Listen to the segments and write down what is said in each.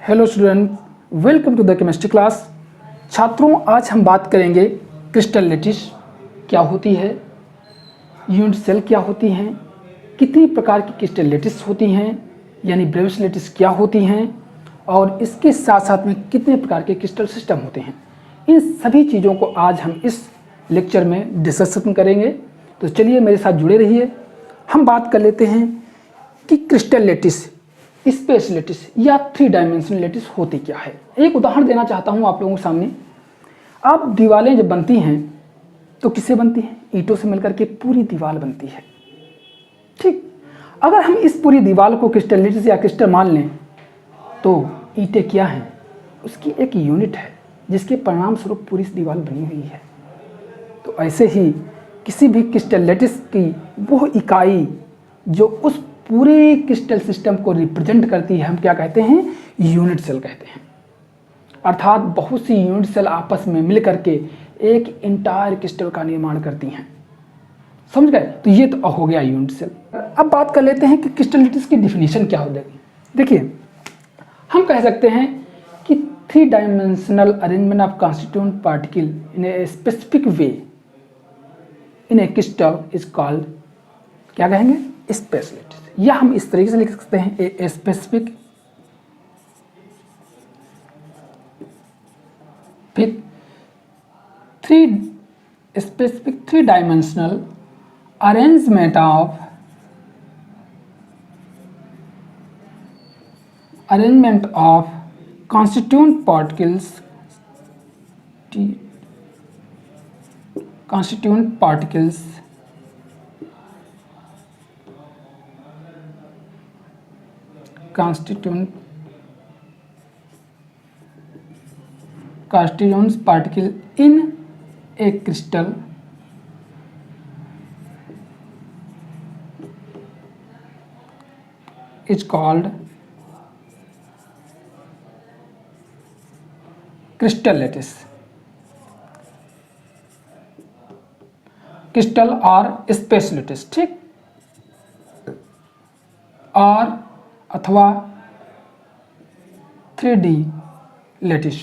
Hello student, welcome to the chemistry class. छात्रों, आज हम बात करेंगे क्रिस्टल लैटिस क्या होती है, यूनिट सेल क्या होती हैं, कितनी प्रकार की क्रिस्टल लैटिस होती हैं यानी ब्रेविस लैटिस क्या होती हैं, और इसके साथ साथ में कितने प्रकार के क्रिस्टल सिस्टम होते हैं। इन सभी चीज़ों को आज हम इस लेक्चर में डिस्कशन करेंगे। तो चलिए मेरे साथ जुड़े रहिए। हम बात कर लेते हैं कि क्रिस्टल लैटिस, स्पेस लैटिस या 3 डायमेंशनल लैटिस होती क्या है। एक उदाहरण देना चाहता हूं आप लोगों के सामने। आप दीवारें जब बनती हैं तो किससे बनती हैं? ईंटों से मिलकर के पूरी दीवार बनती है। ठीक, अगर हम इस पूरी दीवार को क्रिस्टल लैटिस या क्रिस्टल मान लें तो ईंटें क्या हैं? उसकी एक यूनिट है जिसके परिणाम स्वरूप पूरी दीवार बनी हुई है। तो ऐसे ही किसी भी क्रिस्टल लैटिस की वो इकाई जो उस पूरे क्रिस्टल सिस्टम को रिप्रेजेंट करती है, हम क्या कहते हैं? यूनिट सेल कहते हैं। अर्थात बहुत सी यूनिट सेल आपस में मिल करके एक इंटायर क्रिस्टल का निर्माण करती हैं। समझ गए? तो ये तो हो गया यूनिट सेल। अब बात कर लेते हैं कि क्रिस्टल लैटिस की डिफिनीशन क्या हो जाएगी। देखिए, हम कह सकते हैं कि 3 dimensional arrangement of constituent particle in a specific way in A crystal is called, क्या कहेंगे? Space lattice. या हम इस तरीके से लिख सकते हैं ए स्पेसिफिक फिर 3 dimensional arrangement of constituent particles constituent particle in a crystal is called crystal lattice. Crystal और स्पेस लैटिस, ठीक, और अथवा 3D लैटिस।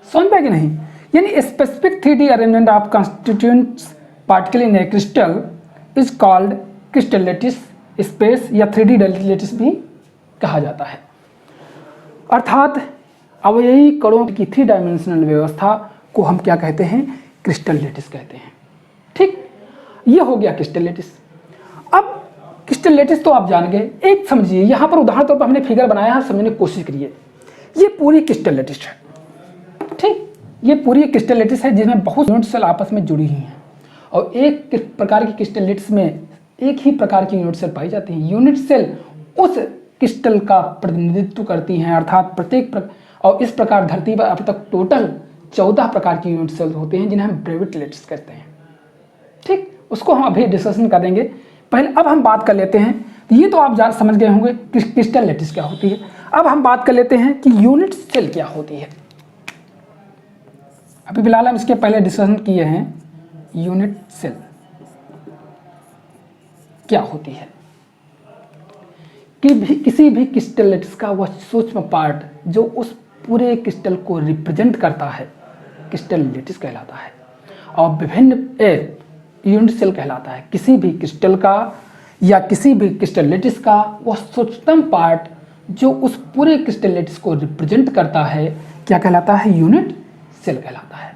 समझ पाए कि नहीं? यानी specific 3D arrangement of constituents particle in A crystal is called crystal lattice, space या 3D लैटिस भी कहा जाता है। अर्थात अवयवी कणों की 3 डायमेंशनल व्यवस्था को हम क्या कहते हैं? क्रिस्टल लैटिस कहते हैं। ठीक, ये हो गया क्रिस्टल लैटिस। अब क्रिस्टल लैटिस तो आप जान गए। एक समझिए, यहाँ पर उदाहरण तौर पर हमने फिगर बनाया है, समझने की कोशिश करिए। ये पूरी क्रिस्टल लैटिस है। ठीक, ये पूरी क्रिस्टल लैटिस है जिसमें बहुत यूनिट सेल आपस में जुड़ी हुई हैं, और एक प्रकार की क्रिस्टल लैटिस में एक ही प्रकार की यूनिट सेल पाई जाती हैं। यूनिट सेल उस क्रिस्टल का प्रतिनिधित्व करती हैं, अर्थात और इस प्रकार धरती पर अब तक टोटल 14 प्रकार की यूनिट सेल होते हैं जिन्हें हम ब्रेविट लैटिस कहते हैं। ठीक, उसको हम अभी डिस्कशन करेंगे। पहले अब हम बात कर लेते हैं, ये तो आप समझ गए होंगे क्रिस्टल लैटिस क्या होती है। अब हम बात कर लेते हैं कि यूनिट सेल क्या होती है। अभी फिलहाल हम इसके पहले डिस्कशन किए हैं। यूनिट सेल क्या होती है कि किसी भी क्रिस्टल लैटिस का वह सूक्ष्म पार्ट जो उस पूरे क्रिस्टल को रिप्रेजेंट करता है, क्रिस्टल लैटिस कहलाता है, और विभिन्न यूनिट सेल कहलाता है। किसी भी क्रिस्टल का या किसी भी क्रिस्टल लैटिस का वह सूक्ष्मतम पार्ट जो उस पूरे क्रिस्टल लैटिस को रिप्रेजेंट करता है, क्या कहलाता है? यूनिट सेल कहलाता है।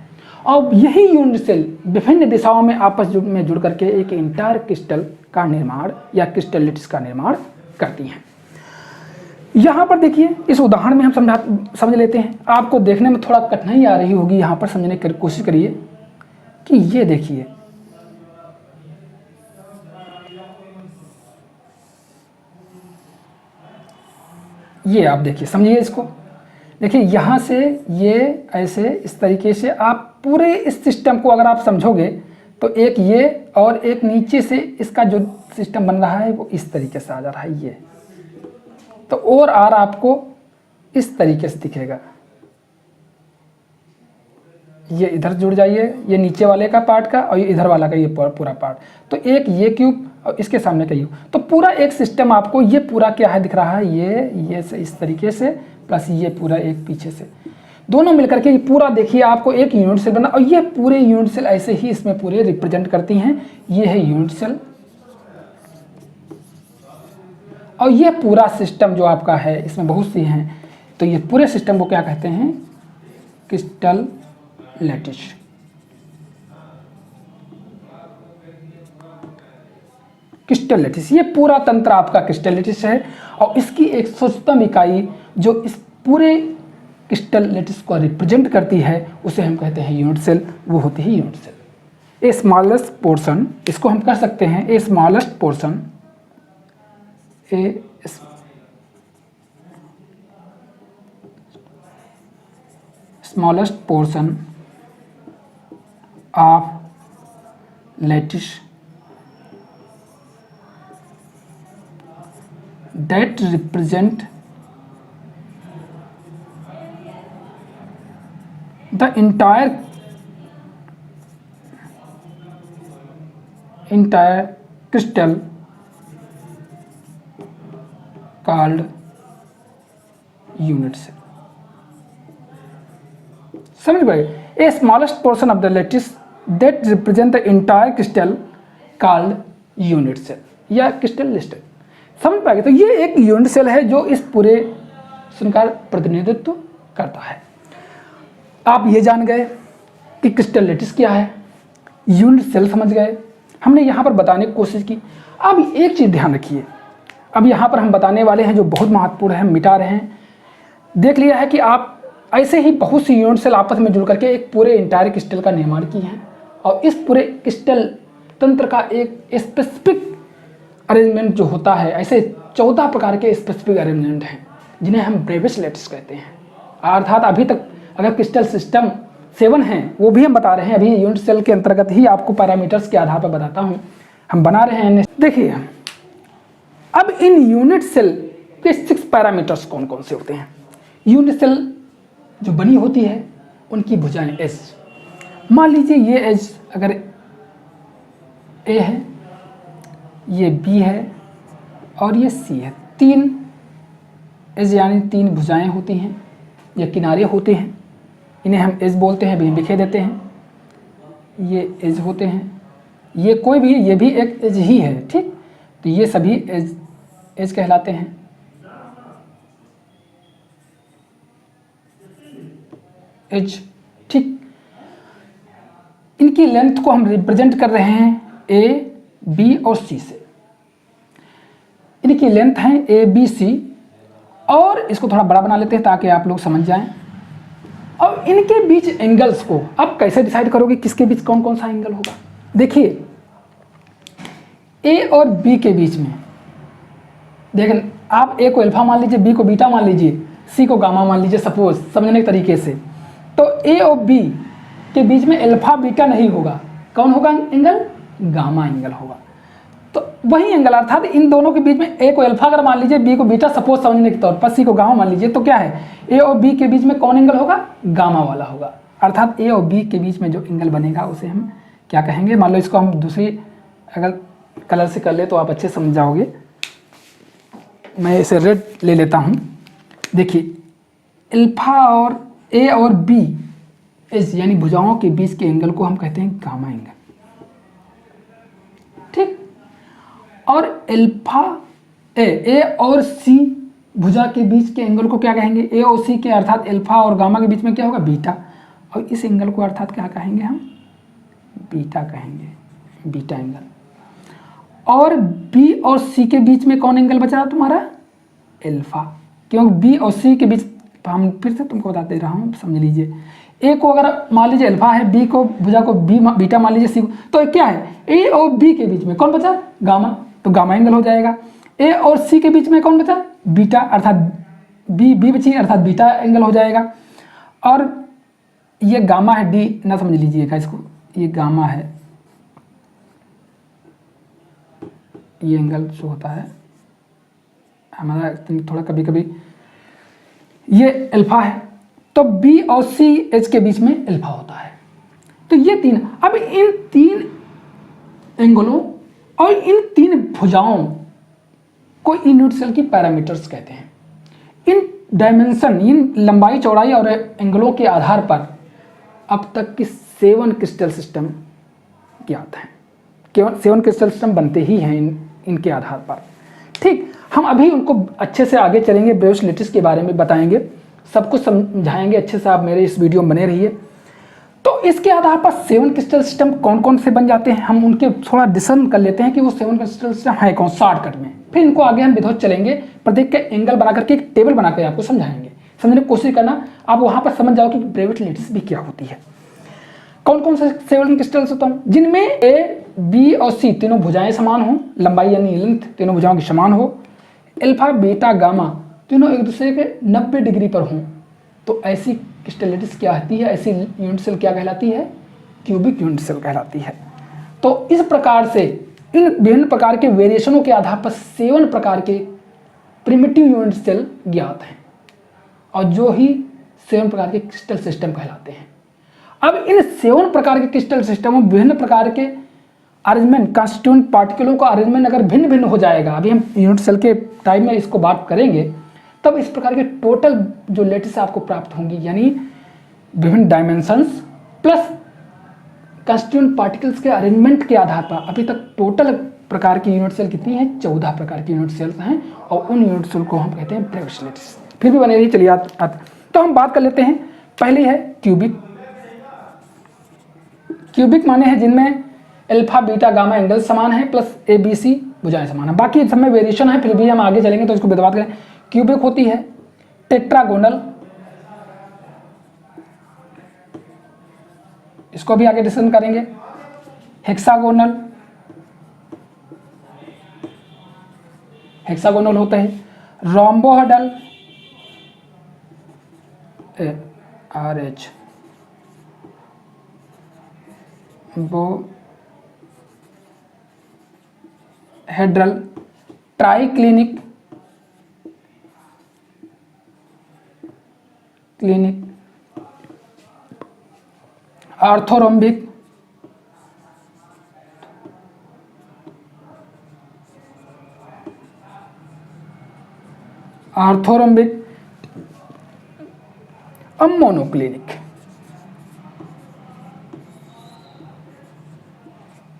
और यही यूनिट सेल विभिन्न दिशाओं में आपस में जुड़ करके एक इंटायर क्रिस्टल का निर्माण या क्रिस्टल लैटिस का निर्माण करती हैं। यहाँ पर देखिए, इस उदाहरण में हम समझ लेते हैं। आपको देखने में थोड़ा कठिनाई आ रही होगी, यहाँ पर समझने की कोशिश करिए कि ये देखिए, ये आप देखिए, समझिए इसको। देखिए, यहाँ से ये ऐसे इस तरीके से आप पूरे इस सिस्टम को अगर आप समझोगे तो एक ये और एक नीचे से इसका जो सिस्टम बन रहा है वो इस तरीके से आ जा रहा है। ये तो और आर आपको इस तरीके से दिखेगा। ये इधर जुड़ जाइए, ये नीचे वाले का पार्ट का और ये इधर वाला का ये पूरा पार्ट, तो एक ये क्यूब और इसके सामने का यू, तो पूरा एक सिस्टम आपको ये पूरा क्या है दिख रहा है, ये से इस तरीके से प्लस ये पूरा एक पीछे से, दोनों मिलकर के ये पूरा देखिए आपको एक यूनिट सेल बना। और ये पूरे यूनिट सेल ऐसे ही इसमें पूरे रिप्रेजेंट करती हैं। ये है यूनिट सेल और ये पूरा सिस्टम जो आपका है इसमें बहुत सी हैं, तो ये पूरे सिस्टम को क्या कहते हैं, क्रिस्टल लैटिस। क्रिस्टल लैटिस, ये पूरा तंत्र आपका क्रिस्टल लैटिस है और इसकी एक सूक्ष्मतम इकाई जो इस पूरे क्रिस्टल लैटिस को रिप्रेजेंट करती है उसे हम कहते हैं यूनिट सेल, वो होती है unit cell. A smallest portion, इसको हम कह सकते हैं a smallest portion, a smallest portion of lattice that represent the entire crystal called unit cell। समझ गए? A smallest portion of the lattice that represent the entire crystal called unit cell या crystal crystal, समझ पाएंगे? तो ये एक unit cell है जो इस पूरे संकार प्रतिनिधित्व करता है। आप ये जान गए कि क्रिस्टल लैटिस क्या है, यूनिट सेल समझ गए, हमने यहाँ पर बताने की कोशिश की। अब एक चीज़ ध्यान रखिए, अब यहाँ पर हम बताने वाले हैं जो बहुत महत्वपूर्ण है, मिटा रहे हैं। देख लिया है कि आप ऐसे ही बहुत सी यूनिट सेल आपस में जुड़ करके एक पूरे इंटायर क्रिस्टल का निर्माण किए हैं और इस पूरे क्रिस्टल तंत्र का एक स्पेसिफिक अरेंजमेंट जो होता है, ऐसे 14 प्रकार के स्पेसिफिक अरेंजमेंट हैं जिन्हें हम ब्रेविस लैटिस कहते हैं। अर्थात अभी तक अगर क्रिस्टल सिस्टम 7 हैं वो भी हम बता रहे हैं, अभी यूनिट सेल के अंतर्गत ही आपको पैरामीटर्स के आधार पर बताता हूँ, हम बना रहे हैं। देखिए अब इन यूनिट सेल के 6 पैरामीटर्स कौन कौन से होते हैं। यूनिट सेल जो बनी होती है उनकी भुजाएं एज, मान लीजिए ये एज अगर ए है, ये बी है और ये सी है, 3 एज यानी 3 भुजाएं होती हैं या किनारे होते हैं, इन्हें हम एज बोलते हैं, भी लिखे देते हैं। ये एज होते हैं, ये कोई भी, ये भी एक एज ही है, ठीक, तो ये सभी एज कहलाते हैं। एज, ठीक, इनकी लेंथ को हम रिप्रेजेंट कर रहे हैं ए, बी और सी से। इनकी लेंथ है ए, बी, सी और इसको थोड़ा बड़ा बना लेते हैं ताकि आप लोग समझ जाएं। और इनके बीच एंगल्स को आप कैसे डिसाइड करोगे किसके बीच कौन कौन सा एंगल होगा। देखिए ए और बी के बीच में, देखें आप ए को अल्फा मान लीजिए, बी को बीटा मान लीजिए, सी को गामा मान लीजिए, सपोज समझने के तरीके से, तो ए और बी के बीच में अल्फा बीटा नहीं होगा, कौन होगा एंगल, गामा एंगल होगा। तो वही एंगल अर्थात इन दोनों के बीच में ए को अल्फा अगर मान लीजिए, बी को बीटा सपोज समझने के तौर पर, सी को गामा मान लीजिए, तो क्या है ए और बी के बीच में कौन एंगल होगा, गामा वाला होगा। अर्थात ए और बी के बीच में जो एंगल बनेगा उसे हम क्या कहेंगे। मान लो इसको हम दूसरी अगर कलर से कर ले तो आप अच्छे समझ जाओगे। मैं इसे रेड ले लेता हूँ। देखिए अल्फा और ए और बी एज यानी भुजाओं के बीच के एंगल को हम कहते हैं गामा एंगल, ठीक। और अल्फा ए और सी भुजा के बीच के एंगल को क्या कहेंगे, ए और सी के अर्थात अल्फा और गामा के बीच में क्या होगा, बीटा, और इस एंगल को अर्थात क्या कहेंगे हम, बीटा कहेंगे, बीटा एंगल। और बी और सी के बीच में कौन एंगल बचा तुम्हारा, अल्फा, क्योंकि बी और सी के बीच, हम फिर से तुमको बता दे रहा हूँ, समझ लीजिए। ए को अगर मान लीजिए अल्फा है, बी को भुजा को बीटा मान लीजिए, सी को, तो क्या है ए और बी के बीच में कौन बचा, गामा, तो गामा एंगल हो जाएगा। ए और सी के बीच में कौन बचा, बीटा, अर्थात बी बची अर्थात बीटा एंगल हो जाएगा। और ये गामा है, डी ना समझ लीजिएगा इसको, ये गामा है, ये एंगल जो होता है हमारा थोड़ा कभी कभी, ये अल्फा है, तो बी और सी एच के बीच में अल्फा होता है। तो ये तीन, अब इन तीन एंगलों और इन तीन भुजाओं को यूनिट सेल की पैरामीटर्स कहते हैं। इन डायमेंशन, इन लंबाई चौड़ाई और एंगलों के आधार पर अब तक की 7 क्रिस्टल सिस्टम ज्ञात हैं। केवल 7 क्रिस्टल सिस्टम बनते ही हैं इनके आधार पर। ठीक, हम अभी उनको अच्छे से आगे चलेंगे, ब्रेविस लैटिस के बारे में बताएंगे, सब कुछ समझाएंगे अच्छे से। आप मेरे इस वीडियो में बने रहिए। तो इसके आधार पर 7 क्रिस्टल सिस्टम कौन कौन से बन जाते हैं, हम उनके थोड़ा डिस्कशन कर लेते हैं कि वो 7 क्रिस्टल सिस्टम है कौन, शॉर्टकट में। फिर इनको आगे हम विधिवत चलेंगे, प्रत्येक के एंगल बना करके एक टेबल बना कर आपको समझाएंगे। समझने की कोशिश करना, आप वहां पर समझ जाओ कि ब्रेविस लैटिस भी क्या होती है। कौन कौन से 7 क्रिस्टल्स होता हूँ, जिनमें ए, बी और सी तीनों भुजाएं समान हो, लंबाई यानी लेंथ तीनों भुजाओं की समान हो, अल्फा बीटा गामा तीनों एक दूसरे के 90 डिग्री पर हों, तो ऐसी क्रिस्टल लैटिस क्या होती है, ऐसी यूनिट सेल क्या कहलाती है, क्यूबिक यूनिट सेल कहलाती है। तो इस प्रकार से इन विभिन्न प्रकार के वेरिएशनों के आधार पर 7 प्रकार के प्रिमिटिव यूनिट सेल ज्ञात हैं, और जो ही 7 प्रकार के क्रिस्टल सिस्टम कहलाते हैं। अब इन 7 प्रकार के क्रिस्टल सिस्टमों में विभिन्न प्रकार के अरेंजमेंट, कॉन्स्टिट्यूएंट पार्टिकलों का अरेंजमेंट अगर भिन्न भिन्न हो जाएगा, अभी हम यूनिट सेल के टाइम में इसको बात करेंगे, तब इस प्रकार के टोटल जो लैटिस आपको प्राप्त होंगी, यानी विभिन्न डायमेंशंस प्लस कॉन्स्टिट्यूएंट पार्टिकल्स के अरेंजमेंट के आधार पर अभी तक टोटल प्रकार की यूनिट सेल कितनी है, 14 प्रकार की यूनिट सेल्स हैं, और उन यूनिट सेल को हम कहते हैं ब्रेविस लैटिस। फिर भी बने रही, चलिए तो हम बात कर लेते हैं। पहली है क्यूबिक। क्यूबिक माने हैं जिनमें अल्फा बीटा गामा एंगल समान है प्लस ए बी सी भुजाएं समान है। बाकी सब में वेरिएशन है, फिर भी हम आगे चलेंगे तो इसको बात करें। क्यूबिक होती है टेट्रागोनल, इसको भी आगे डिस्कशन करेंगे। हेक्सागोनल, हेक्सागोनल होता है रोम्बोहेड्रल, RH वो हेड्रल, ट्राइक्लिनिक, क्लिनिक, आर्थोरोम्बिक, आर्थोरोम्बिक, मोनोक्लिनिक।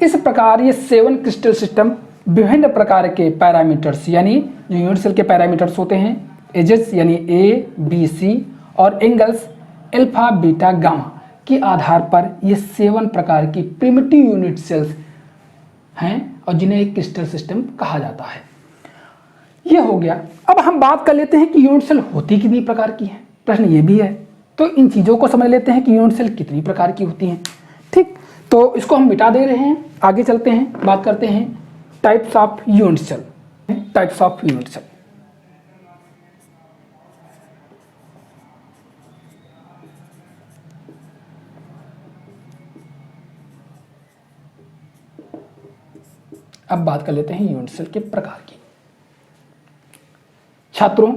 इस प्रकार ये 7 क्रिस्टल सिस्टम विभिन्न प्रकार के पैरामीटर्स, यानी जो यूनिट सेल के पैरामीटर्स होते हैं, एजेस यानी ए बी सी और एंगल्स अल्फा बीटा गामा के आधार पर ये 7 प्रकार की प्रिमिटिव यूनिट सेल्स हैं, और जिन्हें एक क्रिस्टल सिस्टम कहा जाता है। ये हो गया। अब हम बात कर लेते हैं कि यूनिट सेल होती कितनी प्रकार की है, प्रश्न ये भी है। तो इन चीज़ों को समझ लेते हैं कि यूनिट सेल कितनी प्रकार की होती हैं। ठीक, तो इसको हम मिटा दे रहे हैं, आगे चलते हैं, बात करते हैं types of unit cell. Types of unit cell, अब बात कर लेते हैं यूनिट सेल के प्रकार की। छात्रों,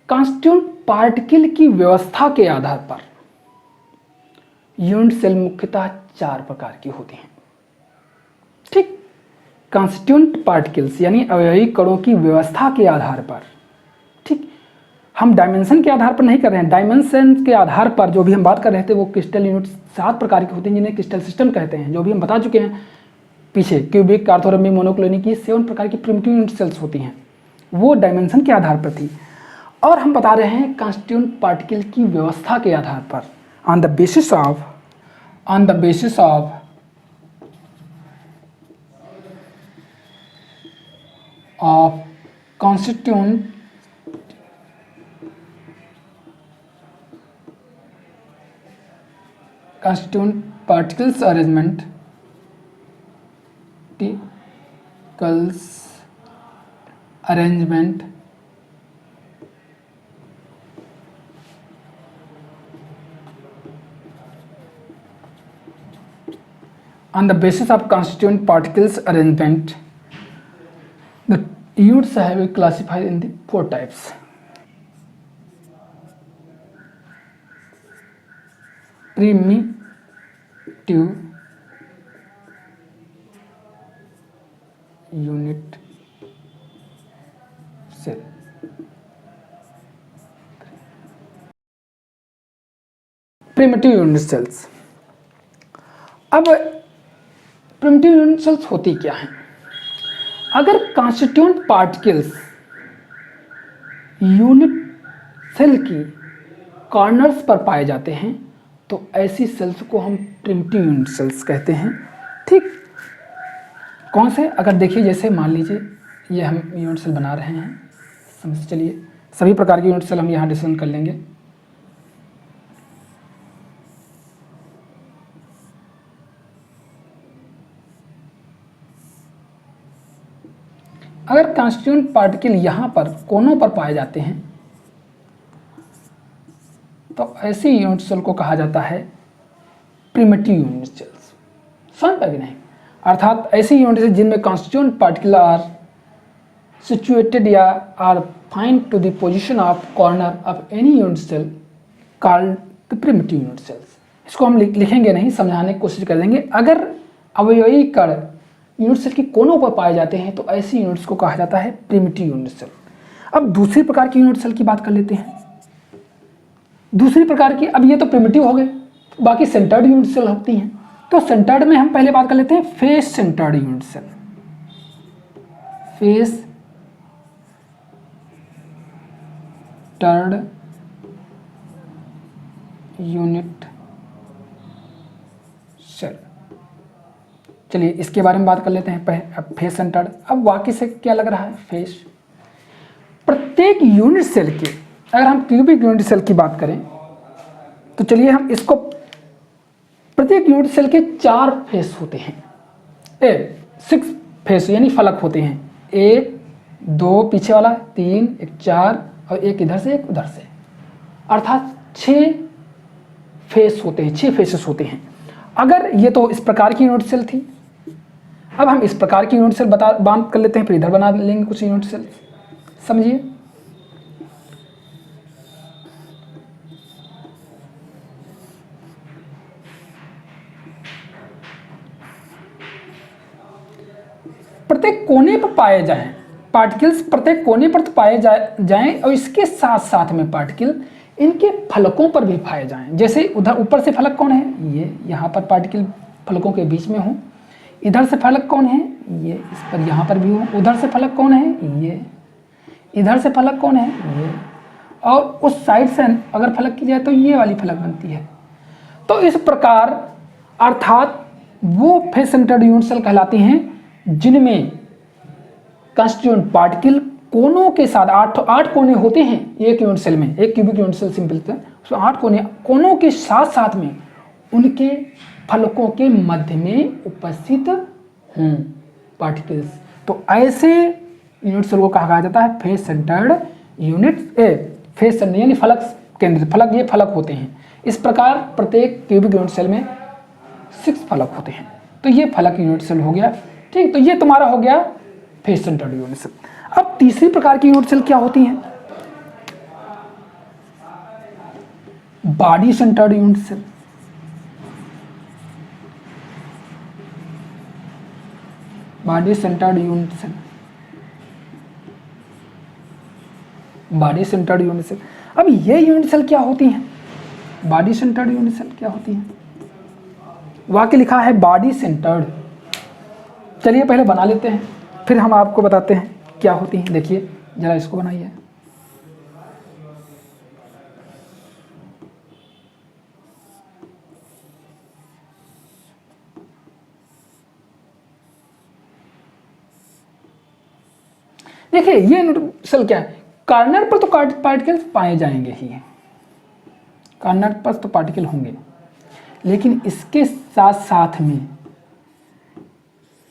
कॉन्स्टिट्यूएंट पार्टिकल की व्यवस्था के आधार पर यूनिट सेल मुख्यतः 4 प्रकार की होती हैं। ठीक, कॉन्स्टिट्यूएंट पार्टिकल्स यानी अवयवी कणों की व्यवस्था के आधार पर। ठीक, हम डायमेंशन के आधार पर नहीं कर रहे हैं, डायमेंशन के आधार पर जो भी हम बात कर रहे थे वो क्रिस्टल यूनिट 7 प्रकार की होती हैं, जिन्हें क्रिस्टल सिस्टम कहते हैं, जो भी हम बता चुके हैं पीछे। क्यूबिक, आर्थोरोम्बिक, मोनोक्लिनिक, ये 7 प्रकार की प्रिमिटिव यूनिट सेल्स होती हैं, वो डायमेंशन के आधार पर थी। और हम बता रहे हैं कॉन्स्टिट्यूएंट पार्टिकल की व्यवस्था के आधार पर, on the basis of constituent particles arrangement on the basis of constituent particles arrangement, the units have been classified in the 4 types. Primitive unit cell. Primitive unit cells. अब प्रिमिटिव यूनिट सेल्स होती क्या हैं? अगर constituent particles unit cell की corners पर पाए जाते हैं तो ऐसी सेल्स को हम प्रिमिटिव यूनिट सेल्स कहते हैं। ठीक, कौन से? अगर देखिए, जैसे मान लीजिए ये हम यूनिट सेल बना रहे हैं, समझ चलिए सभी प्रकार के यूनिट सेल हम यहाँ डिस्कशन कर लेंगे। अगर कॉन्स्टिट्यूएंट पार्टिकल यहाँ पर कोनों पर पाए जाते हैं तो ऐसी यूनिट सेल को कहा जाता है प्रिमिटिव यूनिट सेल्स। समझ पाए कि नहीं? अर्थात ऐसी यूनिट सेल जिनमें कॉन्स्टिट्यूएंट पार्टिकल आर सिचुएटेड या are find to the position of corner of any unit cell called the primitive unit cells. इसको हम लिखेंगे नहीं, समझाने की कोशिश करेंगे। अगर अवयवी कण यूनिट सेल की कोनों पर पाए जाते हैं तो ऐसी यूनिट्स को कहा जाता है प्रिमिटिव यूनिट सेल। अब दूसरी प्रकार की यूनिट सेल की बात कर लेते हैं। दूसरी प्रकार की, अब ये तो प्रिमिटिव हो गए, बाकी सेंटर्ड यूनिट सेल होती हैं। तो सेंटर्ड में हम पहले बात कर लेते हैं face centred unit cell. Face centred unit cell. चलिए इसके बारे में बात कर लेते हैं। अब फेस सेंटर्ड, अब वाक्य से क्या लग रहा है? फेस। प्रत्येक यूनिट सेल के, अगर हम क्यूबिक यूनिट सेल की बात करें तो चलिए हम इसको, प्रत्येक यूनिट सेल के 4 फेस होते हैं, 6 फेस यानी फलक होते हैं। 1 2 पीछे वाला, 3 1 4 और एक इधर से एक उधर से, अर्थात 6 फेस होते हैं, 6 फेसेस होते हैं। अगर ये तो इस प्रकार की यूनिट सेल थी, अब हम इस प्रकार की यूनिट सेल बात कर लेते हैं, फिर इधर बना लेंगे कुछ यूनिट सेल। समझिए, प्रत्येक कोने पर पाए जाएं पार्टिकल्स, प्रत्येक कोने पर तो पाए जाएं और इसके साथ साथ में पार्टिकल इनके फलकों पर भी पाए जाएं। जैसे उधर ऊपर से फलक कौन है? ये यहाँ पर पार्टिकल फलकों के बीच में हो। इधर से फलक कौन है? ये इस पर, यहाँ पर भी हो। उधर से फलक कौन है? ये। इधर से फलक कौन है? ये। और उस साइड से अगर फलक की जाए तो ये वाली फलक बनती है। तो इस प्रकार अर्थात वो फेस सेंटर्ड यूनिट सेल कहलाती हैं जिनमें कॉन्स्टिट्यूएंट पार्टिकल कोनों के साथ 8 कोने होते हैं एक यूनिट सेल में। एक क्यूबिक यूनिट सेल सिंपल था, उसमें 8 कोनों के साथ साथ में उनके फलकों के मध्य में उपस्थित हों पार्टिकल्स। तो ऐसे यूनिट सेल को कहा जाता है face centred unit, face centred यानी फलक केंद्रित। फलक, ये फलक होते हैं। इस प्रकार प्रत्येक क्यूबिक यूनिट सेल में 6 फलक होते हैं। तो ये फलक यूनिट सेल हो गया। ठीक, तो ये तुम्हारा हो गया फेस सेंटर्ड यूनिट सेल। अब तीसरी प्रकार की यूनिट सेल क्या होती हैं? Body centred unit cell. Body centred unit cell, body centred unit cell. अब ये यूनिट सेल क्या होती हैं? बॉडी सेंटर्ड यूनिट सेल क्या होती हैं? वाक्य लिखा है बॉडी सेंटर्ड। चलिए पहले बना लेते हैं, फिर हम आपको बताते हैं क्या होती हैं। देखिए जरा इसको बनाइए। देखिए ये यूनिट सेल क्या है? कॉर्नर पर तो पार्टिकल्स पाए जाएंगे ही, कॉर्नर पर तो पार्टिकल होंगे, लेकिन इसके साथ साथ में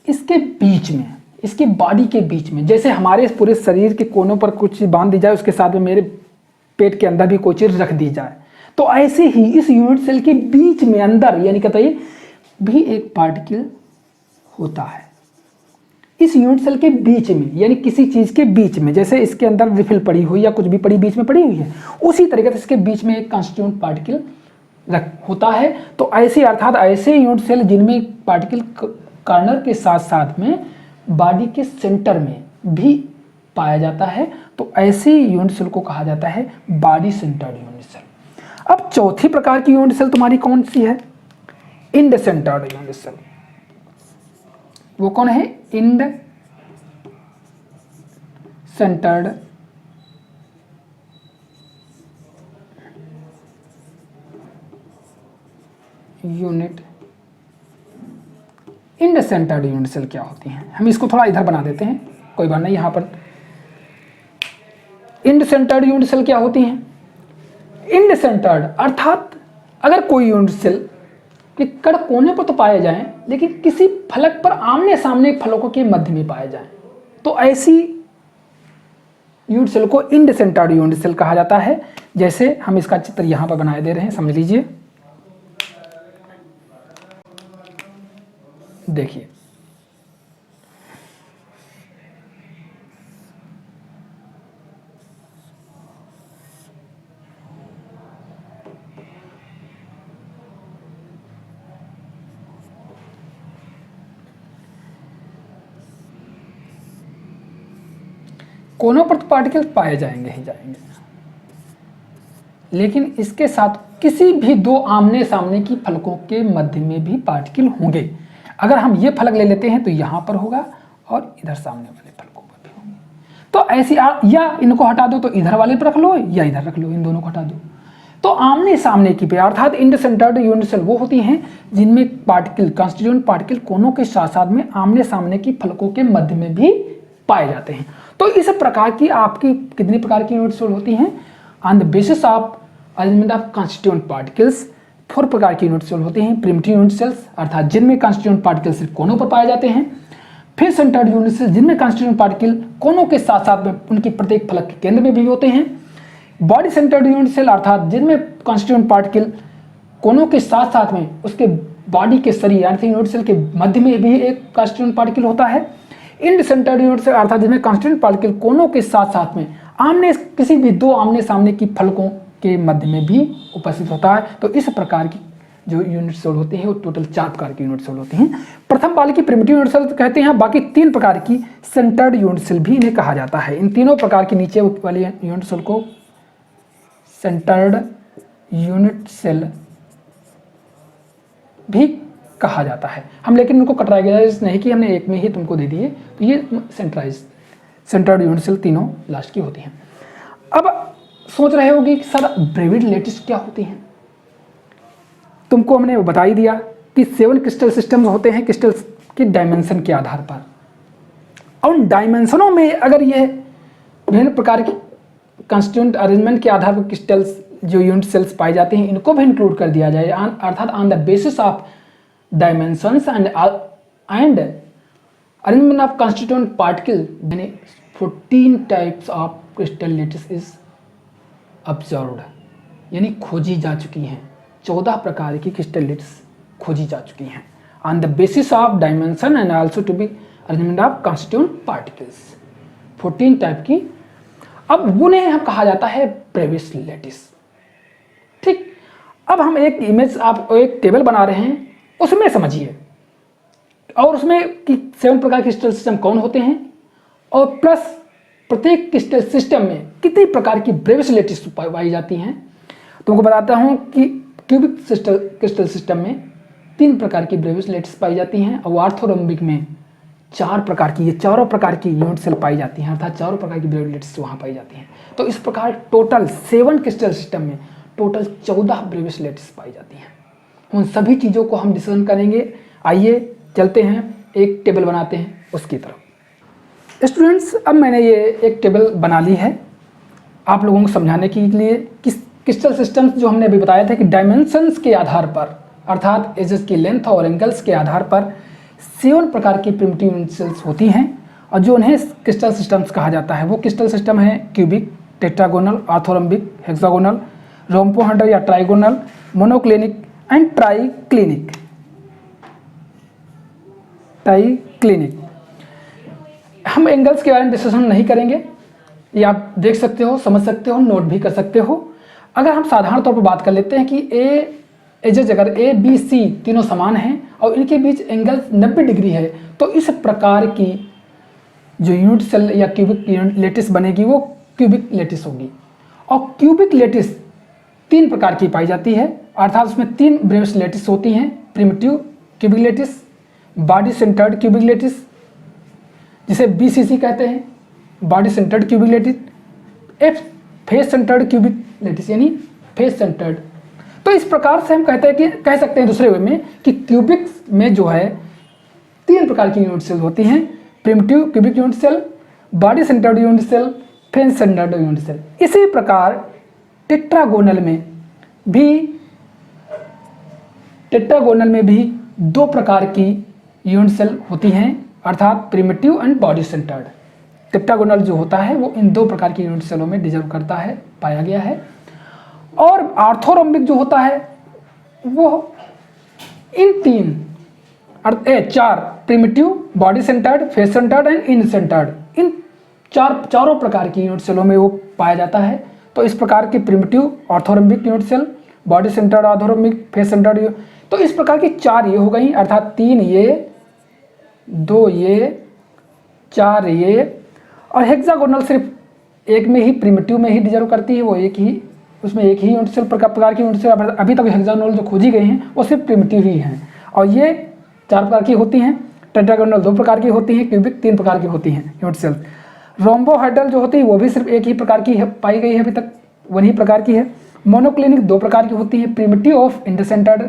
इसके बीच में, इसकी बॉडी के बीच में, जैसे हमारे पूरे शरीर के कोनों पर कुछ चीज बांध दी जाए, उसके साथ में मेरे पेट के अंदर भी कोई चीज रख दी जाए, तो ऐसे ही इस यूनिट सेल के बीच में अंदर यानी कहते भी एक पार्टिकल होता है। इस यूनिट सेल के बीच में यानी किसी चीज के बीच में, जैसे इसके अंदर रिफिल पड़ी हुई या कुछ भी पड़ी बीच में पड़ी हुई है, उसी तरीके से इसके बीच में एक कॉन्स्टिट्यूएंट पार्टिकल होता है। तो ऐसे अर्थात ऐसे यूनिट सेल जिनमें पार्टिकल कॉर्नर के साथ साथ में बॉडी के सेंटर में भी पाया जाता है, तो ऐसे यूनिट सेल को कहा जाता है बॉडी सेंटर्ड यूनिट सेल। अब चौथी प्रकार की यूनिट सेल तुम्हारी कौन सी है? End centred unit cell. वो कौन है? End centred unit. End centred unit cell क्या होती हैं? हम इसको थोड़ा इधर बना देते हैं, कोई बात नहीं। यहां पर इंड सेंटर्ड यूनिट सेल क्या होती हैं? इंड सेंटर्ड अर्थात अगर कोई यूनिट सेल के कण कोने पर तो पाए जाएं, लेकिन किसी फलक पर आमने सामने फलकों के मध्य में पाए जाएं, तो ऐसी यूनिट सेल को इंड सेंटर्ड यूनिट सेल कहा जाता है। जैसे हम इसका चित्र यहां पर बनाए दे रहे हैं, समझ लीजिए। देखिए, कोनों पर तो पार्टिकल पाए जाएंगे ही जाएंगे, लेकिन इसके साथ किसी भी दो आमने सामने की फलकों के मध्य में भी पार्टिकल होंगे। अगर हम ये फलक ले लेते हैं तो यहाँ पर होगा और इधर सामने वाले फलकों पर भी होंगे। तो ऐसी या इनको हटा दो तो इधर वाले पर रख लो या इधर रख लो, इन दोनों को हटा दो। तो आमने सामने की पे अर्थात इंड सेंटर्ड यूनिट सेल वो होती हैं जिनमें पार्टिकल कॉन्स्टिट्यूएंट पार्टिकल कोनों के साथ साथ में आमने सामने की फलकों के मध्य में भी पाए जाते हैं। तो इस प्रकार की आपकी कितनी प्रकार की यूनिट सेल होती हैं? On the basis of arrangement of constituent particles 4 प्रकार की यूनिट सेल होती हैं। प्रिमिटिव यूनिट सेल्स अर्थात जिनमें कॉन्स्टिट्यूएंट पार्टिकल सिर्फ कोनों पर पाए जाते हैं। फिर सेंटर्ड यूनिट सेल्स जिनमें कॉन्स्टिट्यूएंट पार्टिकल कोनों के साथ साथ में उनकी प्रत्येक फलक के केंद्र में भी होते हैं। बॉडी सेंटर्ड यूनिट सेल अर्थात जिनमें कॉन्स्टिट्यूएंट पार्टिकल कोनों के साथ साथ में उसके बॉडी के शरीर यानी यूनिट सेल के मध्य में भी एक कॉन्स्टिट्यूएंट पार्टिकल होता है। इंड सेंटर्ड यूनिट सेल अर्थात जिसमें कॉन्स्टिट्यूएंट पार्टिकल कोनों के साथ साथ में किसी भी दो आमने सामने की फलकों के मध्य में भी उपस्थित होता है। तो इस प्रकार की जो यूनिट सेल होती है वो टोटल 4 प्रकार की यूनिट सेल होती हैं। प्रथम वाले की प्रिमिटिव यूनिट सेल कहते हैं, बाकी 3 प्रकार की सेंटर्ड यूनिट सेल भी इन्हें कहा जाता है। इन तीनों प्रकार की नीचे वाली यूनिट सेल को सेंटर्ड यूनिट सेल भी कहा जाता है। हम लेकिन इनको कैटेगराइज नहीं कि हमने एक में ही तुमको दे दिए, तो ये सेंटर्ड यूनिट सेल तीनों लास्ट की होती हैं। अब सोच रहे होगी कि सर ब्रेविड लेटिस क्या होती हैं? तुमको हमने बता ही दिया कि 7 क्रिस्टल सिस्टम्स होते हैं क्रिस्टल के डायमेंशन के आधार पर, और उन डायमेंशनों में अगर ये विभिन्न प्रकार की कॉन्स्टिट्यूएंट अरेंजमेंट के आधार पर क्रिस्टल्स जो यूनिट सेल्स पाए जाते हैं इनको भी इंक्लूड कर दिया जाए, अर्थात on the basis of dimensions and arrangement of constituent particle 14 types of crystal lettuce is observed, यानी खोजी जा चुकी हैं। 14 प्रकार की क्रिस्टल लेटिस खोजी जा चुकी हैं on the basis of dimension and also to be arrangement of constituent particles, 14 type की। अब उन्हें हम कहा जाता है ब्रेविस लेटिस। ठीक, अब हम एक इमेज आप एक टेबल बना रहे हैं, उसमें समझिए, और उसमें कि 7 प्रकार के क्रिस्टल सिस्टम कौन होते हैं, और प्लस प्रत्येक क्रिस्टल सिस्टम में कितनी प्रकार की ब्रेविस लेटिस पाई जाती हैं। तुमको बताता हूं कि क्यूबिक क्रिस्टल सिस्टम में 3 प्रकार की ब्रेविस लेटिस पाई जाती हैं, और ऑर्थोरोम्बिक में 4 प्रकार की, ये चारों प्रकार की यूनिट सेल पाई जाती हैं, अर्थात चारों प्रकार की ब्रेविस लेटिस वहाँ पाई जाती हैं। तो इस प्रकार टोटल 7 क्रिस्टल सिस्टम में टोटल 14 ब्रेविस लेटिस पाई जाती हैं। उन सभी चीज़ों को हम डिस्कशन करेंगे। आइए चलते हैं, एक टेबल बनाते हैं उसकी तरफ। स्टूडेंट्स, अब मैंने ये एक टेबल बना ली है आप लोगों को समझाने के लिए कि क्रिस्टल सिस्टम्स जो हमने अभी बताया था कि डायमेंशंस के आधार पर अर्थात एजेस की लेंथ और एंगल्स के आधार पर 7 प्रकार की प्रिमिटिव यूनिट सेल्स होती हैं, और जो उन्हें क्रिस्टल सिस्टम्स कहा जाता है वो क्रिस्टल सिस्टम है cubic, tetragonal, orthorhombic, hexagonal, rhombohedral या ट्राइगोनल, मोनोक्लिनिक एंड ट्राइक्लिनिक। हम एंगल्स के बारे में डिस्कशन नहीं करेंगे, ये आप देख सकते हो, समझ सकते हो, नोट भी कर सकते हो। अगर हम साधारण तौर पर बात कर लेते हैं कि एजेज अगर ए बी सी तीनों समान हैं और इनके बीच एंगल 90 डिग्री है, तो इस प्रकार की जो यूनिट सेल या क्यूबिक लेटिस बनेगी वो क्यूबिक लेटिस होगी। और क्यूबिक लेटिस 3 प्रकार की पाई जाती है, अर्थात उसमें 3 ब्रेविस लेटिस होती हैं। Primitive cubic lattice, body centred cubic lattice जिसे BCC कहते हैं, body centred cubic lattice, face centred cubic lattice यानी फेस सेंटर्ड। तो इस प्रकार से हम कहते हैं कि कह सकते हैं दूसरे वे में कि क्यूबिक में जो है 3 प्रकार की यूनिट सेल होती हैं, primitive cubic unit cell, body centred unit cell, face centred unit cell. इसी प्रकार टेट्रागोनल में भी 2 प्रकार की यूनिट सेल होती हैं, अर्थात primitive and body centred. Tetragonal जो होता है वो इन 2 प्रकार की यूनिट सेलों में डिजर्व करता है, पाया गया है। और ऑर्थोरोम्बिक जो होता है वो इन 4 primitive, body centred, face centred and end centred, इन चारों प्रकार की यूनिट सेलों में वो पाया जाता है। तो इस प्रकार की primitive orthorhombic unit cell, body centred orthorhombic, face centred, तो इस प्रकार की 4 ये हो गई, अर्थात 3 ये, 2 ये, 4 ये। और हेक्सागोनल सिर्फ एक में ही, प्रिमिटिव में ही डिजर्व करती है, वो एक ही, उसमें एक ही यूनिट सेल प्रकार की यूनिट सेल अभी तक हेक्सागोनल जो खोजी गई हैं वो सिर्फ प्रिमिटिव ही हैं। और ये 4 प्रकार की होती हैं। टेट्रागोनल 2 प्रकार की होती हैं, क्यूबिक 3 प्रकार की होती हैं यूनिट सेल। रोम्बोहेड्रल जो होती है वो भी सिर्फ एक ही प्रकार की है, पाई गई है अभी तक, वही प्रकार की है। मोनोक्लिनिक 2 प्रकार की होती है, प्रिमिटिव ऑफ इंडसेंटर्ड,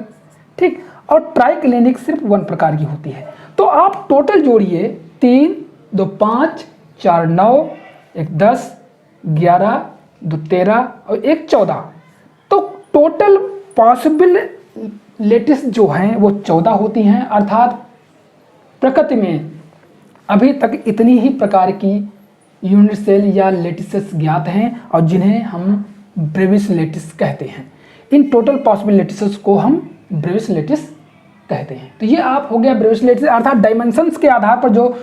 ठीक। और ट्राइक्लिनिक सिर्फ 1 प्रकार की होती है। तो आप टोटल जोड़िए 3, 2 5, 4 9, 1 10, 11, 2 13 और 1 14। तो टोटल पॉसिबल लेटिस जो हैं वो 14 होती हैं, अर्थात प्रकृति में अभी तक इतनी ही प्रकार की यूनिट सेल या लेटिसेस ज्ञात हैं और जिन्हें हम ब्रेविस लेटिस कहते हैं। इन टोटल पॉसिबल लेटिसेस को हम ब्रेविस लेटिस कहते हैं। तो ये आप हो गया ब्रेविस लेटिस, अर्थात डायमेंशंस के आधार पर जो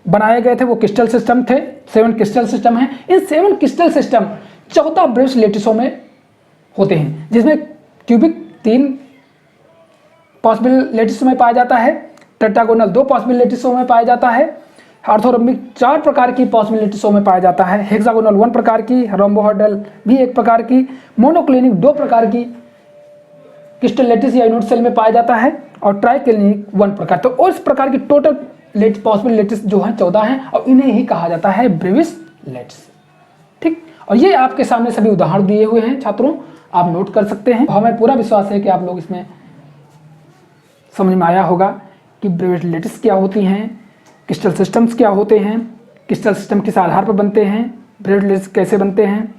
बनाए गए थे वो क्रिस्टल सिस्टम थे, 7 क्रिस्टल सिस्टम हैं। इन 7 क्रिस्टल सिस्टम 14 ब्रेविस लेटिसों में होते हैं, जिसमें क्यूबिक 3 पॉसिबल लेटिसों में पाया जाता है, टेट्रागोनल 2 पॉसिबल लेटिसों में पाया जाता है, ऑर्थोरोम्बिक 4 प्रकार की पॉसिबिलिटीजों में पाया जाता है, हेक्सागोनल 1 प्रकार की, रोम्बोहेड्रल भी 1 प्रकार की, मोनोक्लिनिक 2 प्रकार की क्रिस्टल लेटिस या यूनिट सेल में पाया जाता है और ट्राइक्लिनिक 1 प्रकार। तो उस प्रकार की टोटल पॉसिबल लेटिस जो हैं 14 हैं और इन्हें ही कहा जाता है ब्रेविस लेटिस, ठीक। और ये आपके सामने सभी उदाहरण दिए हुए हैं छात्रों, आप नोट कर सकते हैं। हमें पूरा विश्वास है कि आप लोग इसमें समझ में आया होगा कि ब्रेविस लेटिस क्या होती हैं, क्रिस्टल सिस्टम्स क्या होते हैं, क्रिस्टल सिस्टम किस आधार पर बनते हैं, ब्रेविस लेटिस कैसे बनते हैं,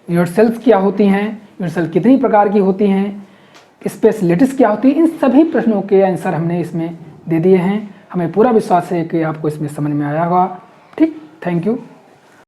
यूनिट सेल्स क्या होती हैं, यूनिट सेल कितनी प्रकार की होती हैं, स्पेस लेटिस क्या होती है। इन सभी प्रश्नों के आंसर हमने इसमें दे दिए हैं। हमें पूरा विश्वास है कि आपको इसमें समझ में आया होगा, ठीक। Thank you.